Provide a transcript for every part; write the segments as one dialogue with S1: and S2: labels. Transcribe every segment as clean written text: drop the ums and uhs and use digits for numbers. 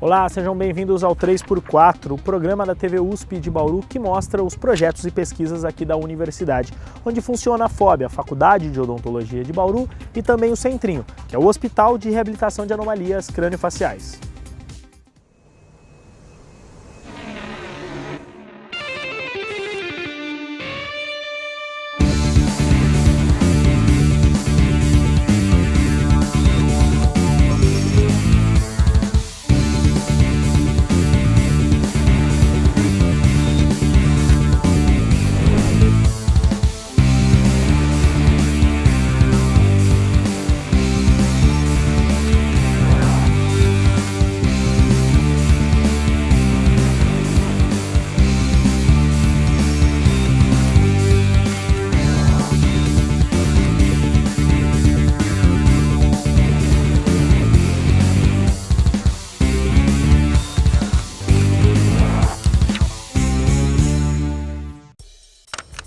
S1: Olá, sejam bem-vindos ao 3x4, o programa da TV USP de Bauru que mostra os projetos e pesquisas aqui da universidade, onde funciona a FOB, a Faculdade de Odontologia de Bauru, e também o Centrinho, que é o Hospital de Reabilitação de Anomalias Crâniofaciais.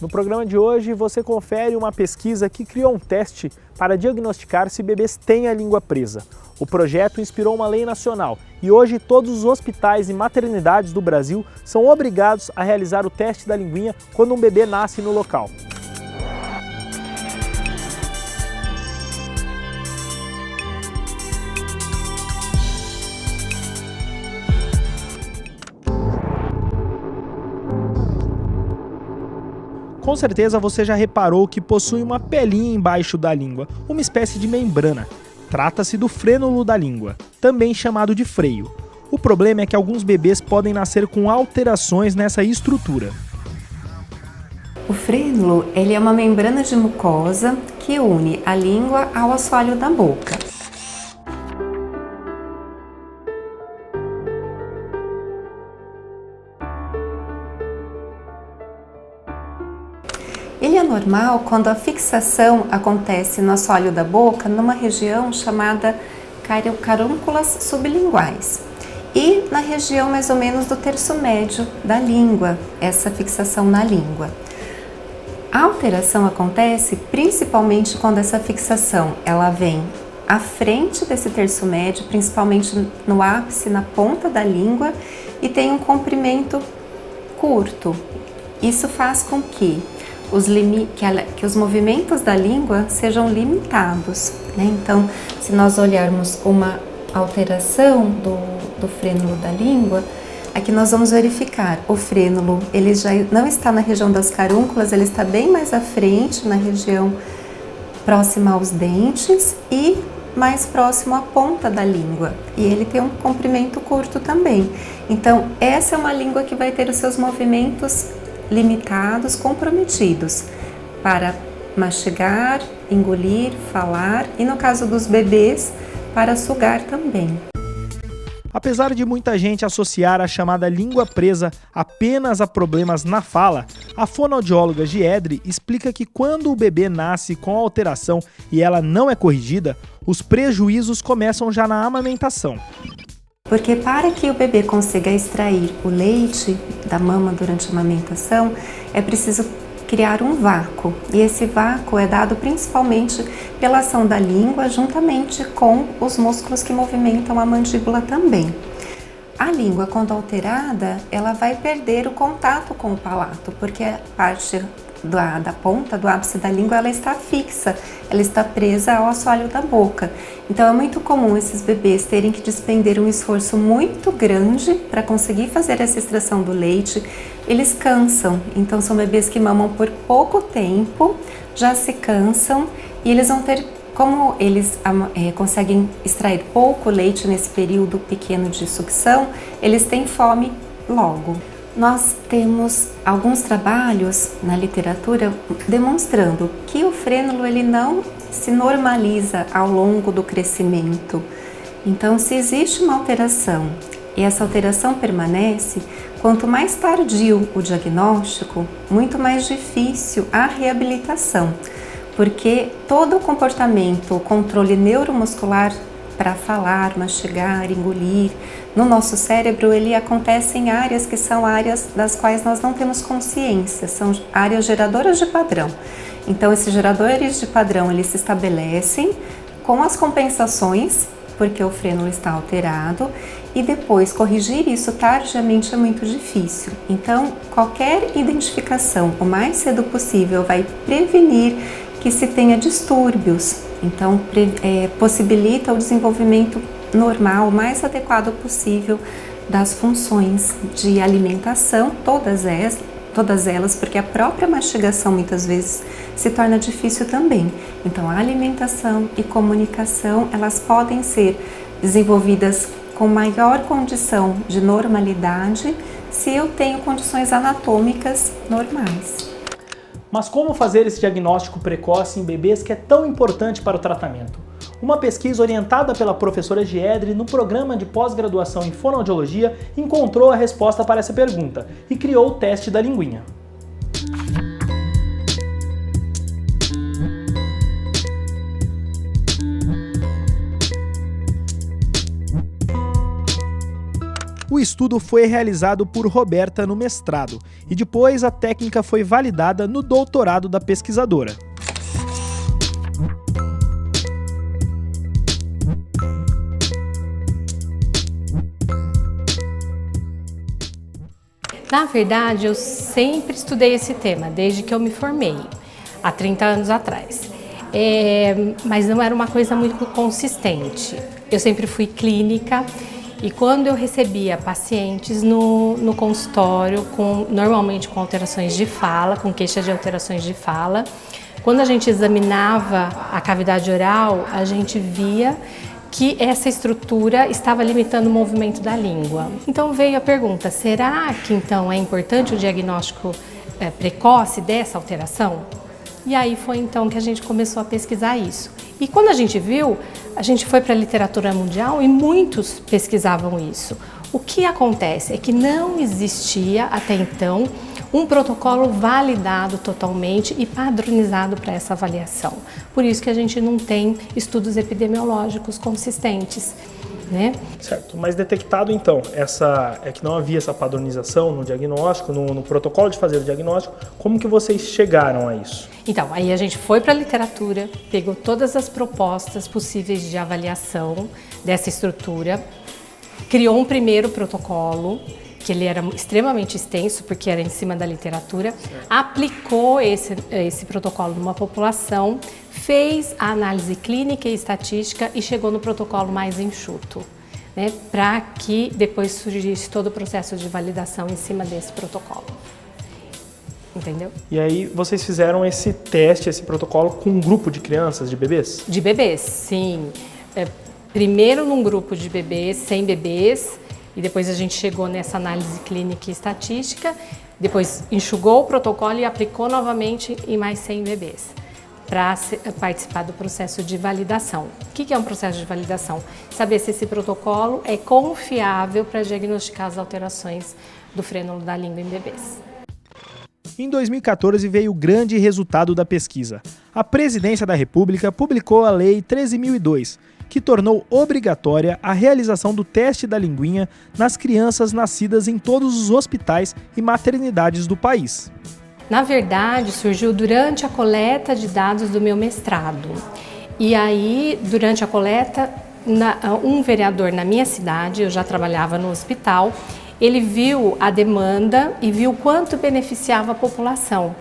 S1: No programa de hoje você confere uma pesquisa que criou um teste para diagnosticar se bebês têm a língua presa. O projeto inspirou uma lei nacional e hoje todos os hospitais e maternidades do Brasil são obrigados a realizar o teste da linguinha quando um bebê nasce no local. Com certeza você já reparou que possui uma pelinha embaixo da língua, uma espécie de membrana. Trata-se do frênulo da língua, também chamado de freio. O problema é que alguns bebês podem nascer com alterações nessa estrutura.
S2: O frênulo, ele é uma membrana de mucosa que une a língua ao assoalho da boca. Ele é normal quando a fixação acontece no assoalho da boca numa região chamada carúnculas sublinguais e na região mais ou menos do terço médio da língua, essa fixação na língua. A alteração acontece principalmente quando essa fixação ela vem à frente desse terço médio, principalmente no ápice, na ponta da língua, e tem um comprimento curto. Isso faz com que os movimentos da língua sejam limitados, né? Então, se nós olharmos uma alteração do frênulo da língua, aqui nós vamos verificar o frênulo, ele já não está na região das carúnculas, ele está bem mais à frente, na região próxima aos dentes e mais próximo à ponta da língua. E ele tem um comprimento curto também. Então, essa é uma língua que vai ter os seus movimentos limitados, comprometidos para mastigar, engolir, falar e, no caso dos bebês, para sugar também.
S1: Apesar de muita gente associar a chamada língua presa apenas a problemas na fala, a fonoaudióloga Giedre explica que quando o bebê nasce com alteração e ela não é corrigida, os prejuízos começam já na amamentação.
S2: Porque para que o bebê consiga extrair o leite da mama durante a amamentação, é preciso criar um vácuo. E esse vácuo é dado principalmente pela ação da língua, juntamente com os músculos que movimentam a mandíbula também. A língua, quando alterada, ela vai perder o contato com o palato, porque a parte da ponta, do ápice da língua, ela está fixa, ela está presa ao assoalho da boca. Então é muito comum esses bebês terem que despender um esforço muito grande para conseguir fazer essa extração do leite. Eles cansam, então são bebês que mamam por pouco tempo, já se cansam e eles vão ter, como eles conseguem extrair pouco leite nesse período pequeno de sucção, eles têm fome logo. Nós temos alguns trabalhos na literatura demonstrando que o frênulo ele não se normaliza ao longo do crescimento. Então, se existe uma alteração e essa alteração permanece, quanto mais tardio o diagnóstico, muito mais difícil a reabilitação, porque todo o comportamento, o controle neuromuscular para falar, mastigar, engolir. No nosso cérebro, ele acontece em áreas que são áreas das quais nós não temos consciência, são áreas geradoras de padrão. Então, esses geradores de padrão, eles se estabelecem com as compensações, porque o frênulo está alterado, e depois corrigir isso tardiamente é muito difícil. Então, qualquer identificação o mais cedo possível vai prevenir que se tenha distúrbios. Então, possibilita o desenvolvimento normal, o mais adequado possível das funções de alimentação, todas elas, porque a própria mastigação muitas vezes se torna difícil também. Então, a alimentação e comunicação, elas podem ser desenvolvidas com maior condição de normalidade se eu tenho condições anatômicas normais.
S1: Mas como fazer esse diagnóstico precoce em bebês que é tão importante para o tratamento? Uma pesquisa orientada pela professora Giedre no programa de pós-graduação em fonoaudiologia encontrou a resposta para essa pergunta e criou o teste da linguinha. O estudo foi realizado por Roberta no mestrado e depois a técnica foi validada no doutorado da pesquisadora.
S3: Na verdade, eu sempre estudei esse tema, desde que eu me formei, há 30 anos atrás. Mas não era uma coisa muito consistente. Eu sempre fui clínica e quando eu recebia pacientes no consultório, normalmente com alterações de fala, com queixa de alterações de fala, quando a gente examinava a cavidade oral, a gente via que essa estrutura estava limitando o movimento da língua. Então veio a pergunta, será que então é importante o diagnóstico precoce dessa alteração? E aí foi então que a gente começou a pesquisar isso. E quando a gente viu, a gente foi para a literatura mundial e muitos pesquisavam isso. O que acontece é que não existia até então um protocolo validado totalmente e padronizado para essa avaliação. Por isso que a gente não tem estudos epidemiológicos consistentes, né?
S1: Certo, mas detectado então, que não havia essa padronização no diagnóstico, no protocolo de fazer o diagnóstico, como que vocês chegaram a isso?
S3: Então, aí a gente foi para a literatura, pegou todas as propostas possíveis de avaliação dessa estrutura, criou um primeiro protocolo, que ele era extremamente extenso, porque era em cima da literatura, aplicou esse protocolo numa população, fez a análise clínica e estatística e chegou no protocolo mais enxuto, né, para que depois surgisse todo o processo de validação em cima desse protocolo. Entendeu?
S1: E aí vocês fizeram esse teste, esse protocolo com um grupo de crianças, de bebês?
S3: De bebês, sim. Primeiro num grupo de bebês, 100 bebês, e depois a gente chegou nessa análise clínica e estatística, depois enxugou o protocolo e aplicou novamente em mais 100 bebês, para participar do processo de validação. O que é um processo de validação? Saber se esse protocolo é confiável para diagnosticar as alterações do frênulo da língua em bebês.
S1: Em 2014 veio o grande resultado da pesquisa. A Presidência da República publicou a Lei 13.002, que tornou obrigatória a realização do teste da linguinha nas crianças nascidas em todos os hospitais e maternidades do país.
S3: Na verdade, surgiu durante a coleta de dados do meu mestrado. E aí, durante a coleta, um vereador na minha cidade, eu já trabalhava no hospital, ele viu a demanda e viu quanto beneficiava a população.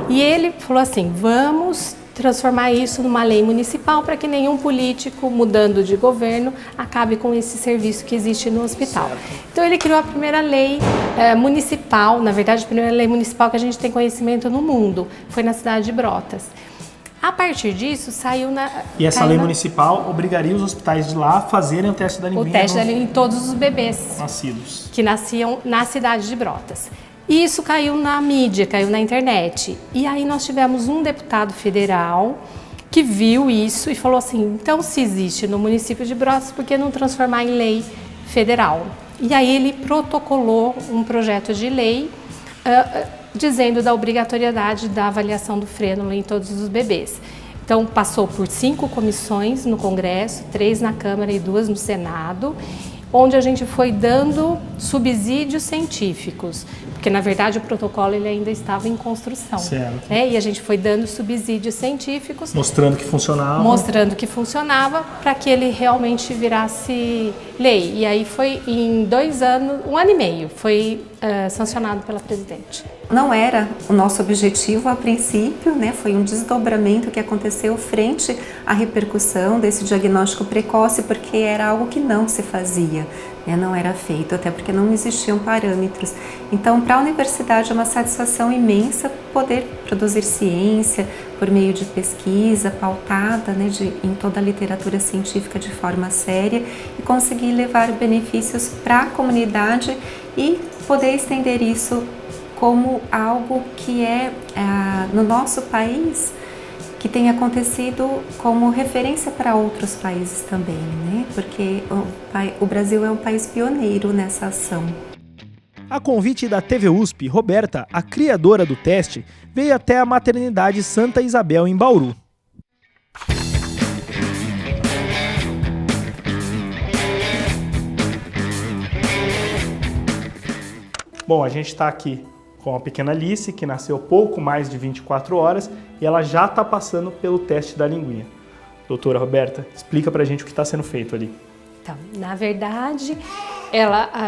S3: E ele falou assim, vamos transformar isso numa lei municipal para que nenhum político, mudando de governo, acabe com esse serviço que existe no hospital. Então ele criou a primeira lei municipal, na verdade a primeira lei municipal que a gente tem conhecimento no mundo, foi na cidade de Brotas. A partir disso, saiu na...
S1: E essa lei municipal obrigaria os hospitais de lá a fazerem o teste da linguinha?
S3: O teste da linguinha em todos os bebês
S1: nascidos.
S3: Que nasciam na cidade de Brotas. E isso caiu na mídia, caiu na internet. E aí nós tivemos um deputado federal que viu isso e falou assim, então se existe no município de Brotas, por que não transformar em lei federal? E aí ele protocolou um projeto de lei dizendo da obrigatoriedade da avaliação do frênulo em todos os bebês. Então, passou por 5 comissões no Congresso, 3 na Câmara e 2 no Senado, onde a gente foi dando subsídios científicos, porque na verdade o protocolo ele ainda estava em construção.
S1: Certo.
S3: Né? E a gente foi dando subsídios científicos.
S1: Mostrando que funcionava.
S3: Mostrando que funcionava para que ele realmente virasse lei. E aí foi em 2 anos, 1 ano e meio, foi sancionado pela presidente.
S2: Não era o nosso objetivo a princípio, né? Foi um desdobramento que aconteceu frente à repercussão desse diagnóstico precoce, porque era algo que não se fazia, né? Não era feito, até porque não existiam parâmetros. Então, para a universidade é uma satisfação imensa poder produzir ciência por meio de pesquisa pautada, né, em toda a literatura científica de forma séria e conseguir levar benefícios para a comunidade e poder estender isso como algo que é, no nosso país, que tem acontecido como referência para outros países também, né? Porque o Brasil é um país pioneiro nessa ação.
S1: A convite da TV USP, Roberta, a criadora do teste, veio até a maternidade Santa Isabel, em Bauru. Bom, a gente está aqui com a pequena Alice, que nasceu pouco mais de 24 horas e ela já está passando pelo teste da linguinha. Doutora Roberta, explica pra gente o que está sendo feito ali.
S3: Então, na verdade,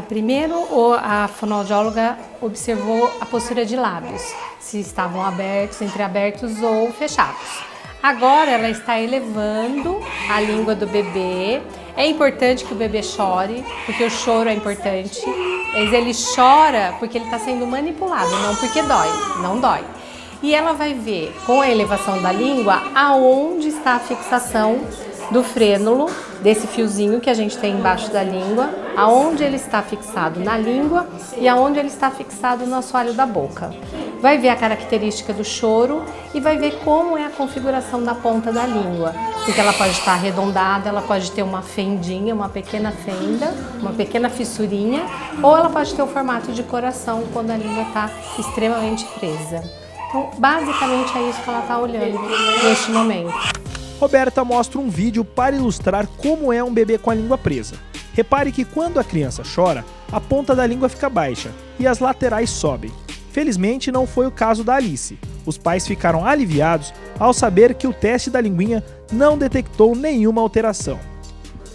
S3: primeiro a fonoaudióloga observou a postura de lábios, se estavam abertos, entreabertos ou fechados. Agora ela está elevando a língua do bebê. É importante que o bebê chore, porque o choro é importante. Mas ele chora porque ele está sendo manipulado, não porque dói, não dói. E ela vai ver, com a elevação da língua, aonde está a fixação do frênulo, desse fiozinho que a gente tem embaixo da língua, aonde ele está fixado na língua e aonde ele está fixado no assoalho da boca. Vai ver a característica do choro e vai ver como é a configuração da ponta da língua, porque ela pode estar arredondada, ela pode ter uma fendinha, uma pequena fenda, uma pequena fissurinha, ou ela pode ter o formato de coração quando a língua está extremamente presa. Então, basicamente é isso que ela está olhando neste momento.
S1: Roberta mostra um vídeo para ilustrar como é um bebê com a língua presa. Repare que quando a criança chora, a ponta da língua fica baixa e as laterais sobem. Felizmente não foi o caso da Alice. Os pais ficaram aliviados ao saber que o teste da linguinha não detectou nenhuma alteração.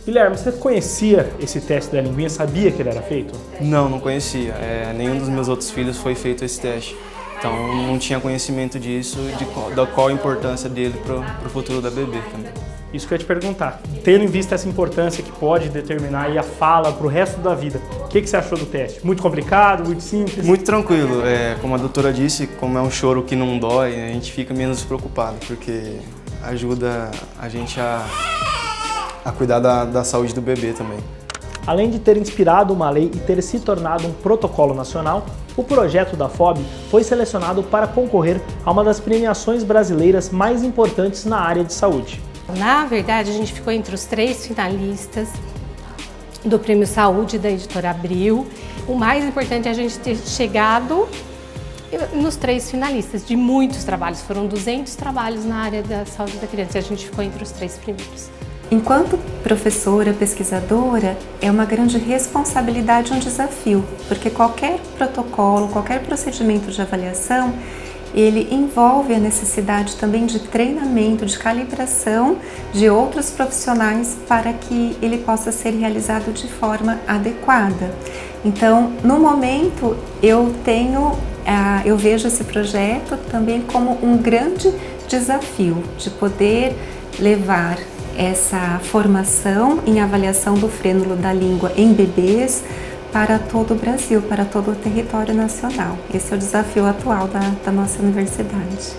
S1: Guilherme, você conhecia esse teste da linguinha? Sabia que ele era feito?
S4: Não conhecia. Nenhum dos meus outros filhos foi feito esse teste. Então não tinha conhecimento disso e da qual a importância dele para o futuro da bebê também.
S1: Isso que eu ia te perguntar. Tendo em vista essa importância que pode determinar aí a fala para o resto da vida, o que você achou do teste? Muito complicado, muito simples?
S4: Muito tranquilo. Como a doutora disse, como é um choro que não dói, a gente fica menos preocupado, porque ajuda a gente a cuidar da saúde do bebê também.
S1: Além de ter inspirado uma lei e ter se tornado um protocolo nacional, o projeto da FOB foi selecionado para concorrer a uma das premiações brasileiras mais importantes na área de saúde.
S3: Na verdade, a gente ficou entre os 3 finalistas do Prêmio Saúde da Editora Abril. O mais importante é a gente ter chegado nos 3 finalistas de muitos trabalhos. Foram 200 trabalhos na área da saúde da criança e a gente ficou entre os 3 primeiros.
S2: Enquanto professora, pesquisadora, é uma grande responsabilidade e um desafio, porque qualquer protocolo, qualquer procedimento de avaliação, ele envolve a necessidade também de treinamento, de calibração de outros profissionais para que ele possa ser realizado de forma adequada. Então, no momento, eu vejo esse projeto também como um grande desafio de poder levar essa formação em avaliação do frênulo da língua em bebês para todo o Brasil, para todo o território nacional. Esse é o desafio atual da nossa universidade.